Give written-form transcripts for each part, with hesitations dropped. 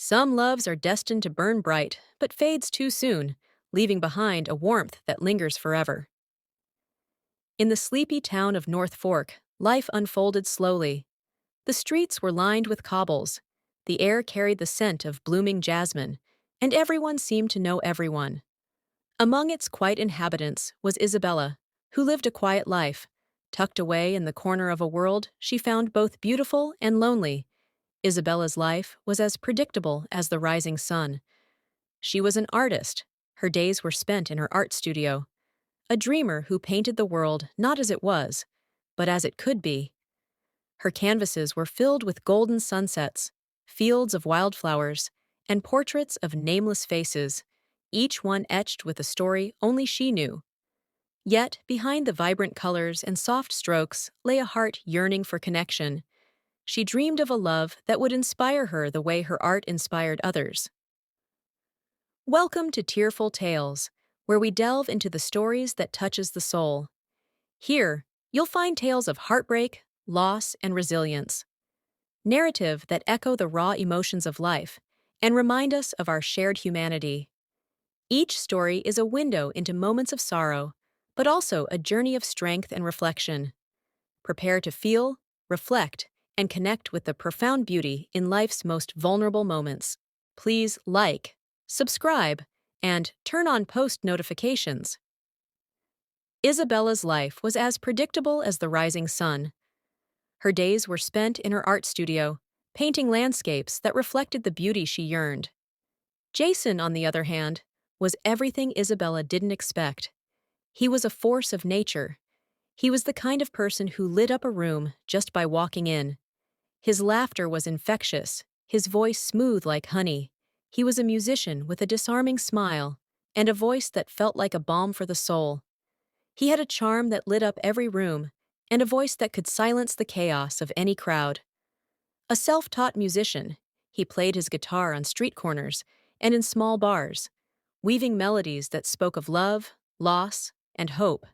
Some loves are destined to burn bright, but fades too soon, leaving behind a warmth that lingers forever. In the sleepy town of North Fork, life unfolded slowly. The streets were lined with cobbles, the air carried the scent of blooming jasmine, and everyone seemed to know everyone. Among its quiet inhabitants was Isabella, who lived a quiet life. Tucked away in the corner of a world she found both beautiful and lonely, Isabella's life was as predictable as the rising sun. She was an artist. Her days were spent in her art studio, a dreamer who painted the world not as it was, but as it could be. Her canvases were filled with golden sunsets, fields of wildflowers, and portraits of nameless faces, each one etched with a story only she knew. Yet, behind the vibrant colors and soft strokes lay a heart yearning for connection. She dreamed of a love that would inspire her the way her art inspired others. Welcome to Tearful Tales, where we delve into the stories that touches the soul. Here, you'll find tales of heartbreak, loss, and resilience. Narrative that echo the raw emotions of life and remind us of our shared humanity. Each story is a window into moments of sorrow, but also a journey of strength and reflection. Prepare to feel, reflect, and connect with the profound beauty in life's most vulnerable moments. Please like, subscribe, and turn on post notifications. Isabella's life was as predictable as the rising sun. Her days were spent in her art studio, painting landscapes that reflected the beauty she yearned. Jason, on the other hand, was everything Isabella didn't expect. He was a force of nature. He was the kind of person who lit up a room just by walking in. His laughter was infectious, his voice smooth like honey. He was a musician with a disarming smile and a voice that felt like a balm for the soul. He had a charm that lit up every room and a voice that could silence the chaos of any crowd. A self-taught musician, he played his guitar on street corners and in small bars, weaving melodies that spoke of love, loss, and hope.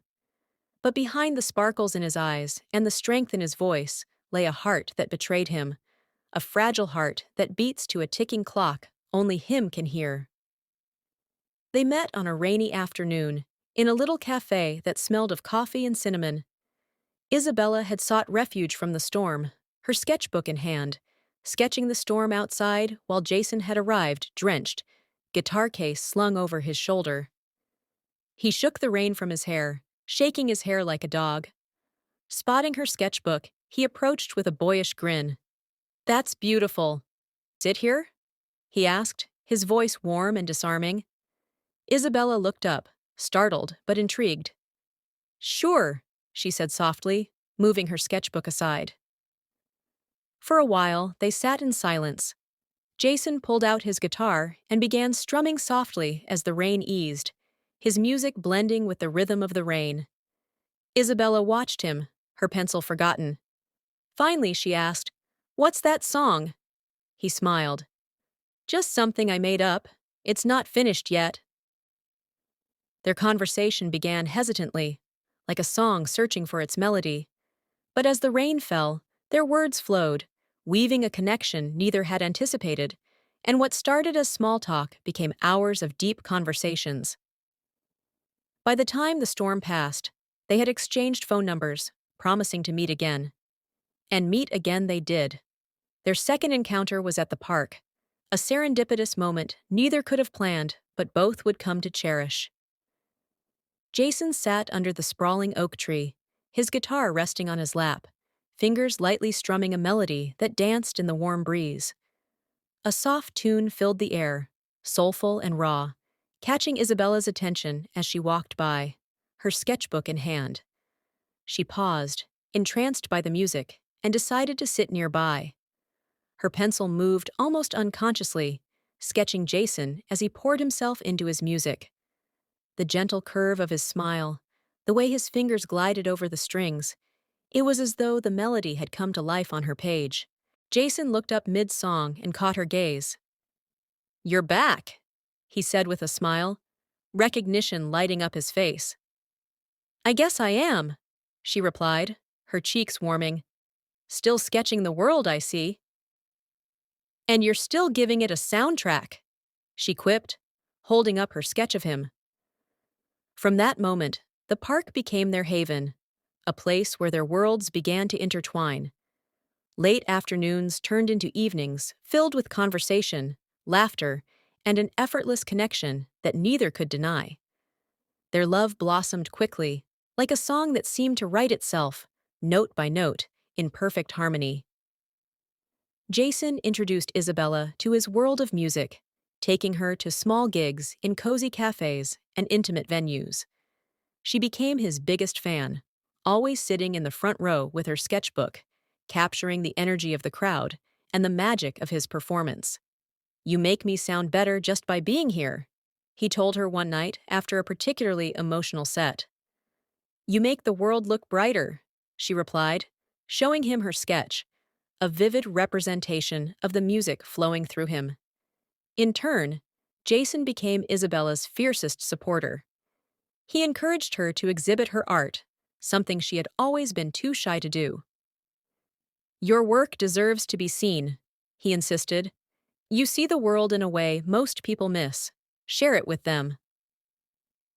But behind the sparkles in his eyes and the strength in his voice lay a heart that betrayed him, a fragile heart that beats to a ticking clock only him can hear. They met on a rainy afternoon in a little cafe that smelled of coffee and cinnamon. Isabella had sought refuge from the storm, her sketchbook in hand, sketching the storm outside while Jason had arrived, drenched, guitar case slung over his shoulder. He shook the rain from his hair, shaking his hair like a dog. Spotting her sketchbook, he approached with a boyish grin. "That's beautiful. Sit here?" he asked, his voice warm and disarming. Isabella looked up, startled but intrigued. "Sure," she said softly, moving her sketchbook aside. For a while, they sat in silence. Jason pulled out his guitar and began strumming softly as the rain eased, his music blending with the rhythm of the rain. Isabella watched him, her pencil forgotten. Finally, she asked, "What's that song?" He smiled. "Just something I made up. It's not finished yet." Their conversation began hesitantly, like a song searching for its melody. But as the rain fell, their words flowed, weaving a connection neither had anticipated, and what started as small talk became hours of deep conversations. By the time the storm passed, they had exchanged phone numbers, promising to meet again. And meet again they did. Their second encounter was at the park, a serendipitous moment neither could have planned, but both would come to cherish. Jason sat under the sprawling oak tree, his guitar resting on his lap, fingers lightly strumming a melody that danced in the warm breeze. A soft tune filled the air, soulful and raw, catching Isabella's attention as she walked by, her sketchbook in hand. She paused, entranced by the music, and decided to sit nearby. Her pencil moved almost unconsciously, sketching Jason as he poured himself into his music. The gentle curve of his smile, the way his fingers glided over the strings, it was as though the melody had come to life on her page. Jason looked up mid-song and caught her gaze. "You're back," he said with a smile, recognition lighting up his face. "I guess I am," she replied, her cheeks warming. "Still sketching the world, I see." And you're still giving it a soundtrack, she quipped, holding up her sketch of him. From that moment, the park became their haven, a place where their worlds began to intertwine. Late afternoons turned into evenings filled with conversation, laughter, and an effortless connection that neither could deny. Their love blossomed quickly, like a song that seemed to write itself, note by note, in perfect harmony. Jason introduced Isabella to his world of music, taking her to small gigs in cozy cafes and intimate venues. She became his biggest fan, always sitting in the front row with her sketchbook, capturing the energy of the crowd and the magic of his performance. "You make me sound better just by being here," he told her one night after a particularly emotional set. "You make the world look brighter," she replied, showing him her sketch, a vivid representation of the music flowing through him. In turn, Jason became Isabella's fiercest supporter. He encouraged her to exhibit her art, something she had always been too shy to do. "Your work deserves to be seen," he insisted. "You see the world in a way most people miss. Share it with them."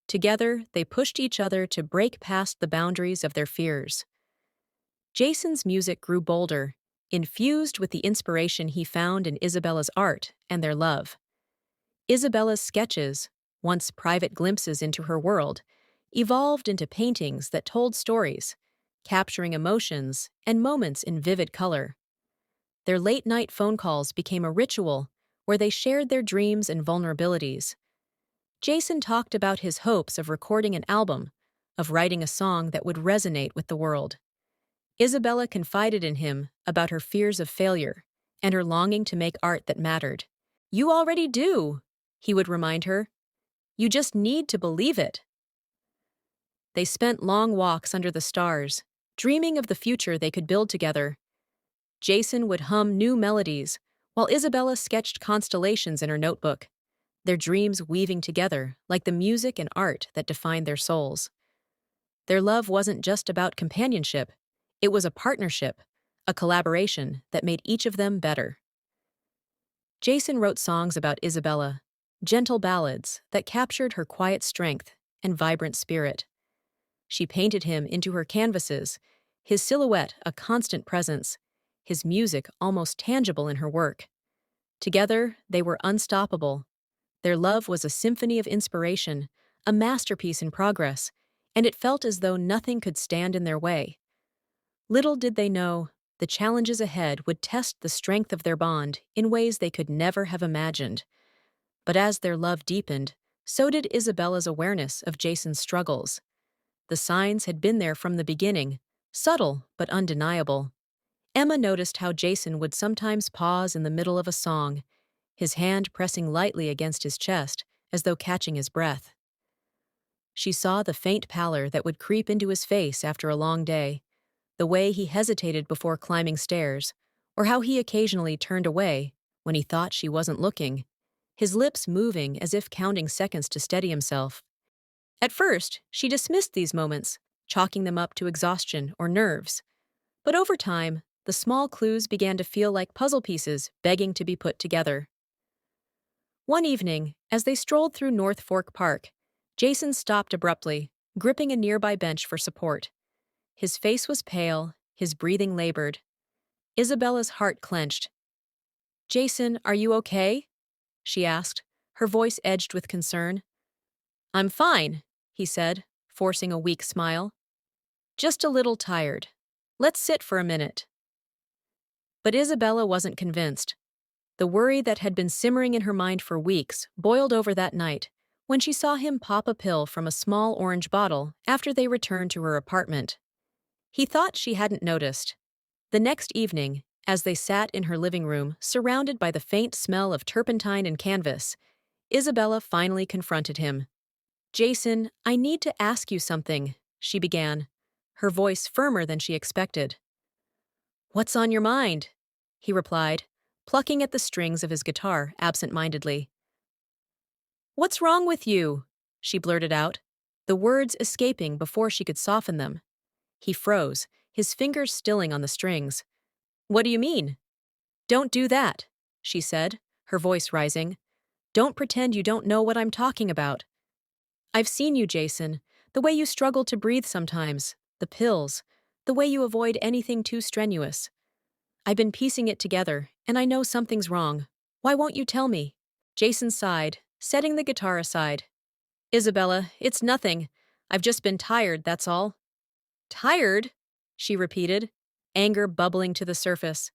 Together, they pushed each other to break past the boundaries of their fears. Jason's music grew bolder, infused with the inspiration he found in Isabella's art and their love. Isabella's sketches, once private glimpses into her world, evolved into paintings that told stories, capturing emotions and moments in vivid color. Their late-night phone calls became a ritual where they shared their dreams and vulnerabilities. Jason talked about his hopes of recording an album, of writing a song that would resonate with the world. Isabella confided in him about her fears of failure and her longing to make art that mattered. "You already do," he would remind her. "You just need to believe it." They spent long walks under the stars, dreaming of the future they could build together. Jason would hum new melodies, while Isabella sketched constellations in her notebook, their dreams weaving together like the music and art that defined their souls. Their love wasn't just about companionship, it was a partnership, a collaboration that made each of them better. Jason wrote songs about Isabella, gentle ballads that captured her quiet strength and vibrant spirit. She painted him into her canvases, his silhouette a constant presence, his music almost tangible in her work. Together, they were unstoppable. Their love was a symphony of inspiration, a masterpiece in progress, and it felt as though nothing could stand in their way. Little did they know, the challenges ahead would test the strength of their bond in ways they could never have imagined. But as their love deepened, so did Isabella's awareness of Jason's struggles. The signs had been there from the beginning, subtle but undeniable. Emma noticed how Jason would sometimes pause in the middle of a song, his hand pressing lightly against his chest as though catching his breath. She saw the faint pallor that would creep into his face after a long day, the way he hesitated before climbing stairs, or how he occasionally turned away when he thought she wasn't looking, his lips moving as if counting seconds to steady himself. At first, she dismissed these moments, chalking them up to exhaustion or nerves. But over time, the small clues began to feel like puzzle pieces begging to be put together. One evening, as they strolled through North Fork Park, Jason stopped abruptly, gripping a nearby bench for support. His face was pale, his breathing labored. Isabella's heart clenched. "Jason, are you okay?" she asked, her voice edged with concern. "I'm fine," he said, forcing a weak smile. "Just a little tired. Let's sit for a minute." But Isabella wasn't convinced. The worry that had been simmering in her mind for weeks boiled over that night when she saw him pop a pill from a small orange bottle after they returned to her apartment. He thought she hadn't noticed. The next evening, as they sat in her living room, surrounded by the faint smell of turpentine and canvas, Isabella finally confronted him. "Jason, I need to ask you something," she began, her voice firmer than she expected. "What's on your mind?" he replied, plucking at the strings of his guitar absent-mindedly. "What's wrong with you?" she blurted out, the words escaping before she could soften them. He froze, his fingers stilling on the strings. "What do you mean?" "Don't do that," she said, her voice rising. Don't pretend you don't know what I'm talking about. I've seen you, Jason. The way you struggle to breathe sometimes. The pills. The way you avoid anything too strenuous. I've been piecing it together, and I know something's wrong. Why won't you tell me? Jason sighed, setting the guitar aside. Isabella, it's nothing. I've just been tired, that's all. Tired? She repeated, anger bubbling to the surface.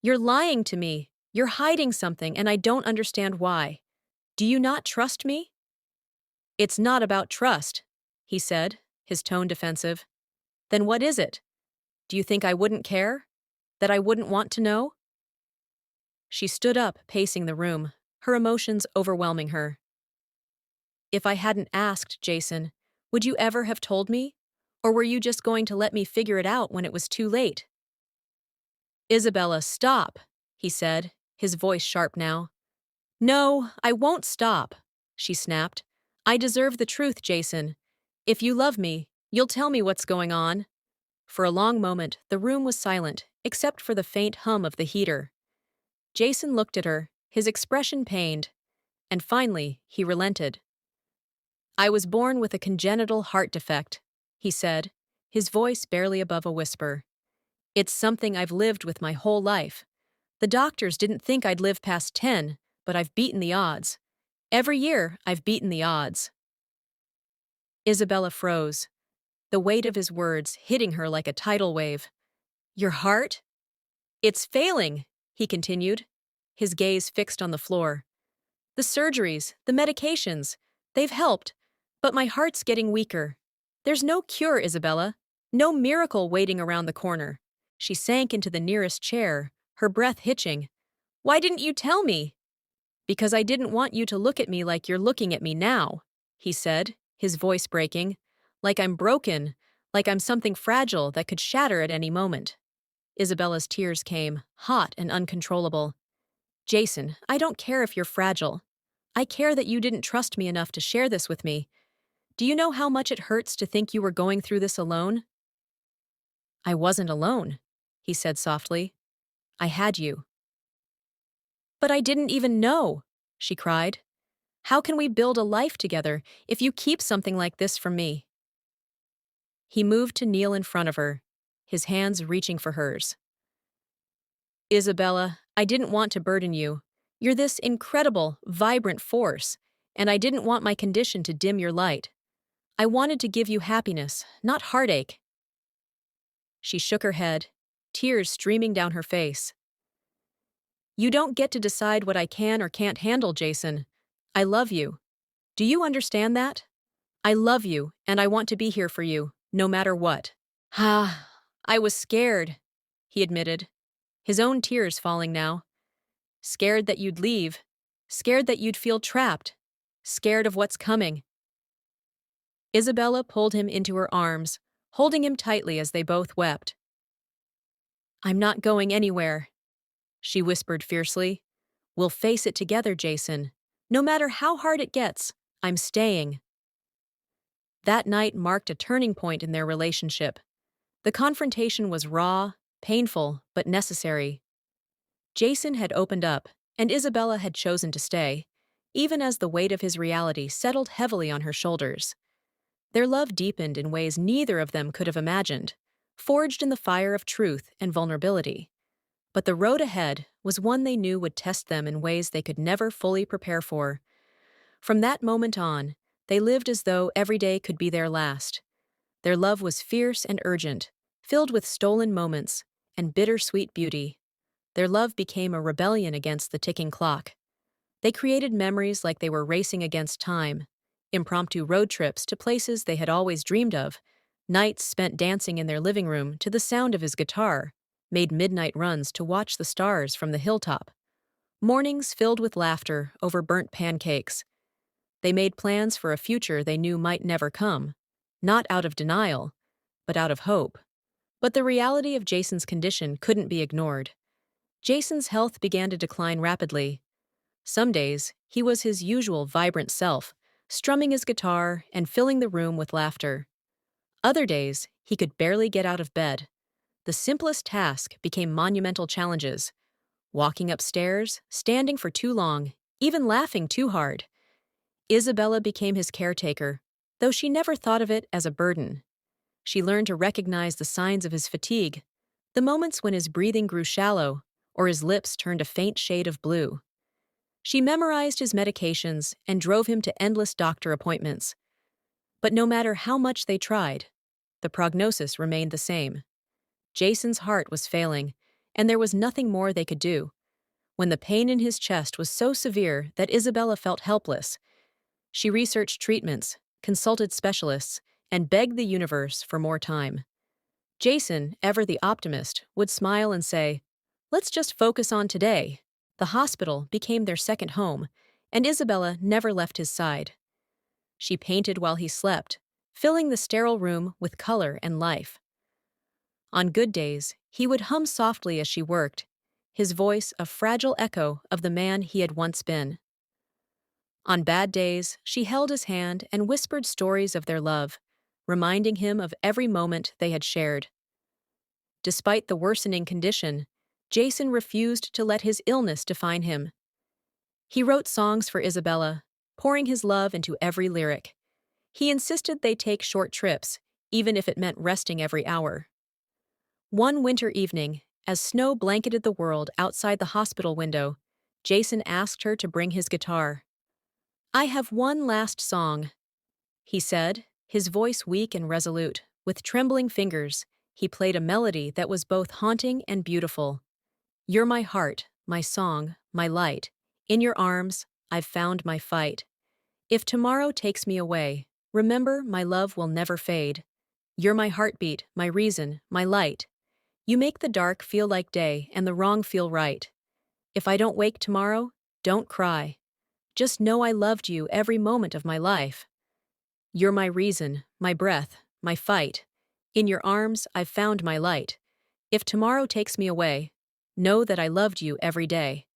You're lying to me. You're hiding something, and I don't understand why. Do you not trust me? It's not about trust, he said, his tone defensive. Then what is it? Do you think I wouldn't care? That I wouldn't want to know? She stood up, pacing the room, her emotions overwhelming her. If I hadn't asked, Jason, would you ever have told me? Or were you just going to let me figure it out when it was too late? Isabella, stop, he said, his voice sharp now. No, I won't stop, she snapped. I deserve the truth, Jason. If you love me, you'll tell me what's going on. For a long moment, the room was silent, except for the faint hum of the heater. Jason looked at her, his expression pained, and finally, he relented. I was born with a congenital heart defect, he said, his voice barely above a whisper. It's something I've lived with my whole life. The doctors didn't think I'd live past 10, but I've beaten the odds. Every year, I've beaten the odds. Isabella froze, the weight of his words hitting her like a tidal wave. Your heart? It's failing, he continued, his gaze fixed on the floor. The surgeries, the medications, they've helped, but my heart's getting weaker. There's no cure, Isabella. No miracle waiting around the corner. She sank into the nearest chair, her breath hitching. Why didn't you tell me? Because I didn't want you to look at me like you're looking at me now, he said, his voice breaking. Like I'm broken, like I'm something fragile that could shatter at any moment. Isabella's tears came, hot and uncontrollable. Jason, I don't care if you're fragile. I care that you didn't trust me enough to share this with me. Do you know how much it hurts to think you were going through this alone? I wasn't alone, he said softly. I had you. But I didn't even know, she cried. How can we build a life together if you keep something like this from me? He moved to kneel in front of her, his hands reaching for hers. Isabella, I didn't want to burden you. You're this incredible, vibrant force, and I didn't want my condition to dim your light. I wanted to give you happiness, not heartache. She shook her head, tears streaming down her face. You don't get to decide what I can or can't handle, Jason. I love you. Do you understand that? I love you, and I want to be here for you, no matter what. Ah, I was scared, he admitted, his own tears falling now. Scared that you'd leave. Scared that you'd feel trapped. Scared of what's coming. Isabella pulled him into her arms, holding him tightly as they both wept. I'm not going anywhere, she whispered fiercely. We'll face it together, Jason. No matter how hard it gets, I'm staying. That night marked a turning point in their relationship. The confrontation was raw, painful, but necessary. Jason had opened up, and Isabella had chosen to stay, even as the weight of his reality settled heavily on her shoulders. Their love deepened in ways neither of them could have imagined, forged in the fire of truth and vulnerability. But the road ahead was one they knew would test them in ways they could never fully prepare for. From that moment on, they lived as though every day could be their last. Their love was fierce and urgent, filled with stolen moments and bittersweet beauty. Their love became a rebellion against the ticking clock. They created memories like they were racing against time, impromptu road trips to places they had always dreamed of, nights spent dancing in their living room to the sound of his guitar, made midnight runs to watch the stars from the hilltop, mornings filled with laughter over burnt pancakes. They made plans for a future they knew might never come, not out of denial, but out of hope. But the reality of Jason's condition couldn't be ignored. Jason's health began to decline rapidly. Some days, he was his usual vibrant self, strumming his guitar and filling the room with laughter. Other days, he could barely get out of bed. The simplest task became monumental challenges. walking upstairs, standing for too long, even laughing too hard. Isabella became his caretaker, though she never thought of it as a burden. She learned to recognize the signs of his fatigue, the moments when his breathing grew shallow or his lips turned a faint shade of blue. She memorized his medications and drove him to endless doctor appointments. But no matter how much they tried, the prognosis remained the same. Jason's heart was failing, and there was nothing more they could do. When the pain in his chest was so severe that Isabella felt helpless, she researched treatments, consulted specialists, and begged the universe for more time. Jason, ever the optimist, would smile and say, "Let's just focus on today." The hospital became their second home, and Isabella never left his side. She painted while he slept, filling the sterile room with color and life. On good days, he would hum softly as she worked, his voice a fragile echo of the man he had once been. On bad days, she held his hand and whispered stories of their love, reminding him of every moment they had shared. Despite the worsening condition, Jason refused to let his illness define him. He wrote songs for Isabella, pouring his love into every lyric. He insisted they take short trips, even if it meant resting every hour. One winter evening, as snow blanketed the world outside the hospital window, Jason asked her to bring his guitar. "I have one last song," he said, his voice weak and resolute. With trembling fingers, he played a melody that was both haunting and beautiful. "You're my heart, my song, my light. In your arms, I've found my fight. If tomorrow takes me away, remember my love will never fade. You're my heartbeat, my reason, my light. You make the dark feel like day and the wrong feel right. If I don't wake tomorrow, don't cry. Just know I loved you every moment of my life. You're my reason, my breath, my fight. In your arms, I've found my light. If tomorrow takes me away, know that I loved you every day."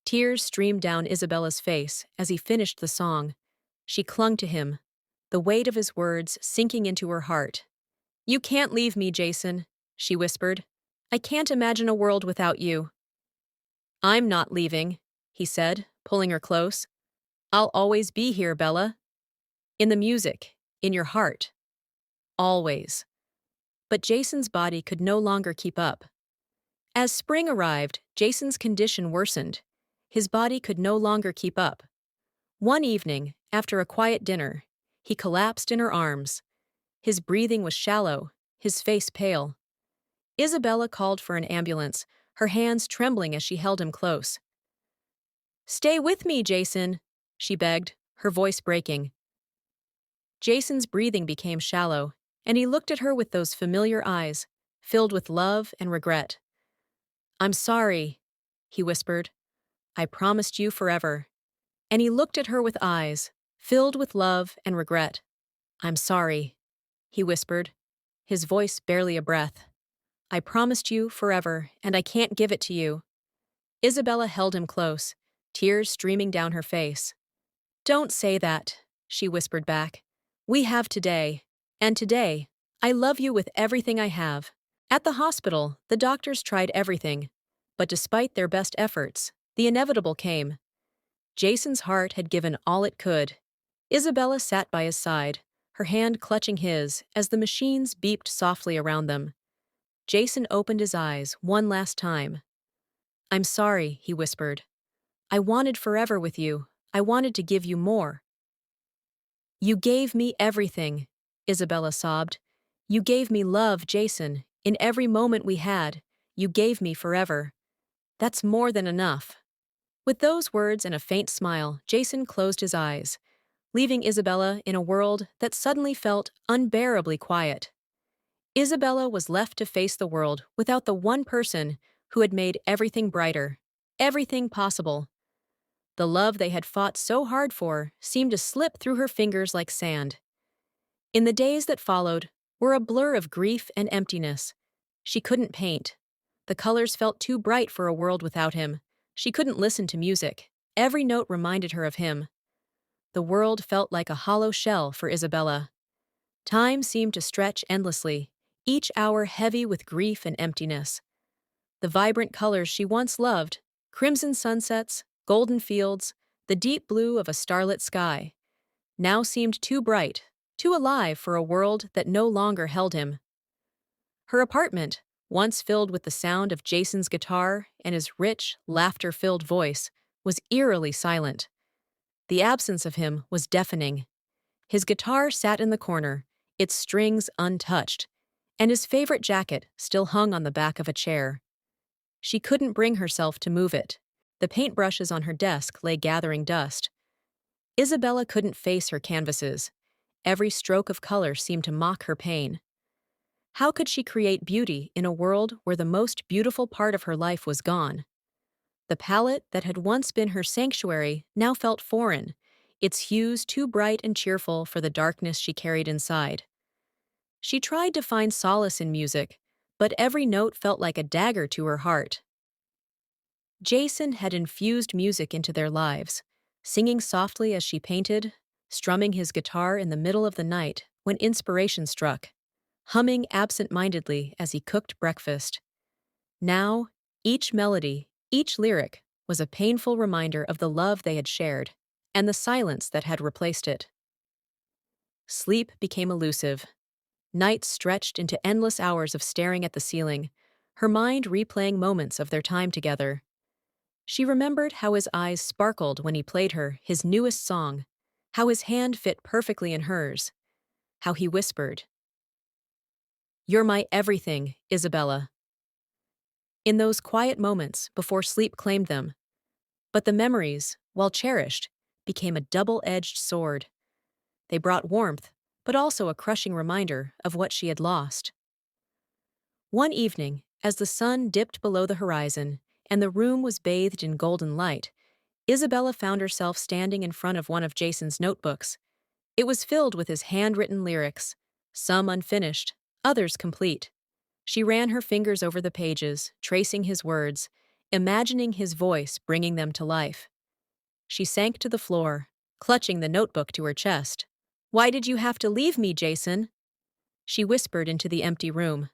Tears streamed down Isabella's face as he finished the song. She clung to him, the weight of his words sinking into her heart. "You can't leave me, Jason," she whispered. "I can't imagine a world without you." "I'm not leaving," he said, pulling her close. "I'll always be here, Bella. In the music, in your heart. Always." But Jason's body could no longer keep up. As spring arrived, Jason's condition worsened. His body could no longer keep up. One evening, after a quiet dinner, he collapsed in her arms. His breathing was shallow, his face pale. Isabella called for an ambulance, her hands trembling as she held him close. "Stay with me, Jason," she begged, her voice breaking. Jason's breathing became shallow, and he looked at her with those familiar eyes, filled with love and regret. "I'm sorry," he whispered. "I promised you forever." And he looked at her with eyes, filled with love and regret. "I'm sorry," he whispered, his voice barely a breath. "I promised you forever, and I can't give it to you." Isabella held him close, tears streaming down her face. "Don't say that," she whispered back. "We have today, and today, I love you with everything I have." At the hospital, the doctors tried everything, but despite their best efforts, the inevitable came. Jason's heart had given all it could. Isabella sat by his side, her hand clutching his as the machines beeped softly around them. Jason opened his eyes one last time. "I'm sorry," he whispered. "I wanted forever with you. I wanted to give you more." "You gave me everything," Isabella sobbed. "You gave me love, Jason. In every moment we had, you gave me forever. That's more than enough." With those words and a faint smile, Jason closed his eyes, leaving Isabella in a world that suddenly felt unbearably quiet. Isabella was left to face the world without the one person who had made everything brighter, everything possible. The love they had fought so hard for seemed to slip through her fingers like sand. In the days that followed were a blur of grief and emptiness. She couldn't paint. The colors felt too bright for a world without him. She couldn't listen to music. Every note reminded her of him. The world felt like a hollow shell for Isabella. Time seemed to stretch endlessly, each hour heavy with grief and emptiness. The vibrant colors she once loved, crimson sunsets, golden fields, the deep blue of a starlit sky, now seemed too bright, too alive for a world that no longer held him. Her apartment, once filled with the sound of Jason's guitar and his rich, laughter-filled voice, was eerily silent. The absence of him was deafening. His guitar sat in the corner, its strings untouched, and his favorite jacket still hung on the back of a chair. She couldn't bring herself to move it. The paintbrushes on her desk lay gathering dust. Isabella couldn't face her canvases. Every stroke of color seemed to mock her pain. How could she create beauty in a world where the most beautiful part of her life was gone? The palette that had once been her sanctuary now felt foreign, its hues too bright and cheerful for the darkness she carried inside. She tried to find solace in music, but every note felt like a dagger to her heart. Jason had infused music into their lives, singing softly as she painted, strumming his guitar in the middle of the night when inspiration struck, humming absent-mindedly as he cooked breakfast. Now, each melody, each lyric, was a painful reminder of the love they had shared, and the silence that had replaced it. Sleep became elusive. Nights stretched into endless hours of staring at the ceiling, her mind replaying moments of their time together. She remembered how his eyes sparkled when he played her his newest song, how his hand fit perfectly in hers, how he whispered, "You're my everything, Isabella," in those quiet moments before sleep claimed them. But the memories, while cherished, became a double-edged sword. They brought warmth, but also a crushing reminder of what she had lost. One evening, as the sun dipped below the horizon and the room was bathed in golden light, Isabella found herself standing in front of one of Jason's notebooks. It was filled with his handwritten lyrics, some unfinished, others complete. She ran her fingers over the pages, tracing his words, imagining his voice bringing them to life. She sank to the floor, clutching the notebook to her chest. "Why did you have to leave me, Jason?" she whispered into the empty room.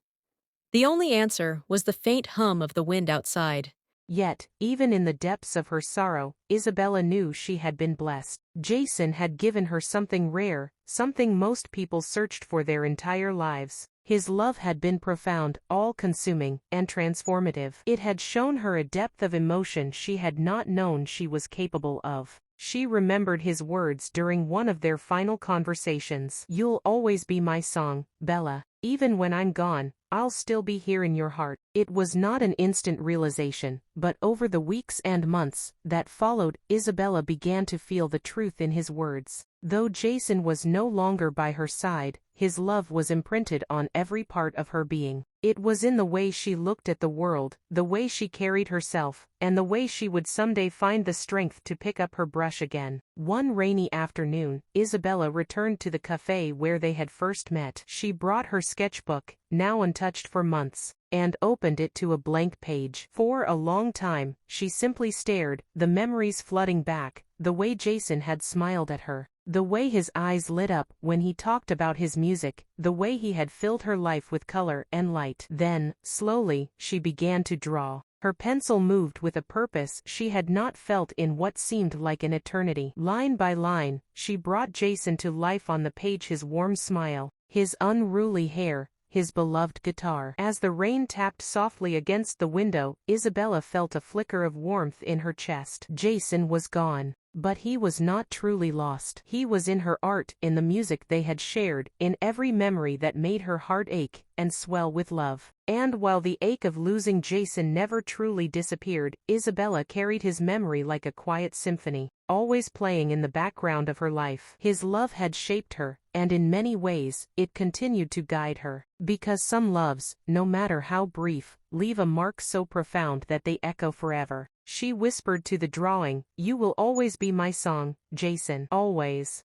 The only answer was the faint hum of the wind outside. Yet, even in the depths of her sorrow, Isabella knew she had been blessed. Jason had given her something rare, something most people searched for their entire lives. His love had been profound, all-consuming, and transformative. It had shown her a depth of emotion she had not known she was capable of. She remembered his words during one of their final conversations. "You'll always be my song, Bella. Even when I'm gone, I'll still be here in your heart." It was not an instant realization, but over the weeks and months that followed, Isabella began to feel the truth in his words. Though Jason was no longer by her side, his love was imprinted on every part of her being. It was in the way she looked at the world, the way she carried herself, and the way she would someday find the strength to pick up her brush again. One rainy afternoon, Isabella returned to the cafe where they had first met. She brought her sketchbook, now untouched for months, and opened it to a blank page. For a long time, she simply stared, the memories flooding back, the way Jason had smiled at her, the way his eyes lit up when he talked about his music, the way he had filled her life with color and light. Then, slowly, she began to draw. Her pencil moved with a purpose she had not felt in what seemed like an eternity. Line by line, she brought Jason to life on the page, his warm smile, his unruly hair, his beloved guitar. As the rain tapped softly against the window, Isabella felt a flicker of warmth in her chest. Jason was gone. But he was not truly lost. He was in her art, in the music they had shared, in every memory that made her heart ache and swell with love. And while the ache of losing Jason never truly disappeared, Isabella carried his memory like a quiet symphony, always playing in the background of her life. His love had shaped her, and in many ways, it continued to guide her. Because some loves, no matter how brief, leave a mark so profound that they echo forever. She whispered to the drawing, "You will always be my song, Jason. Always."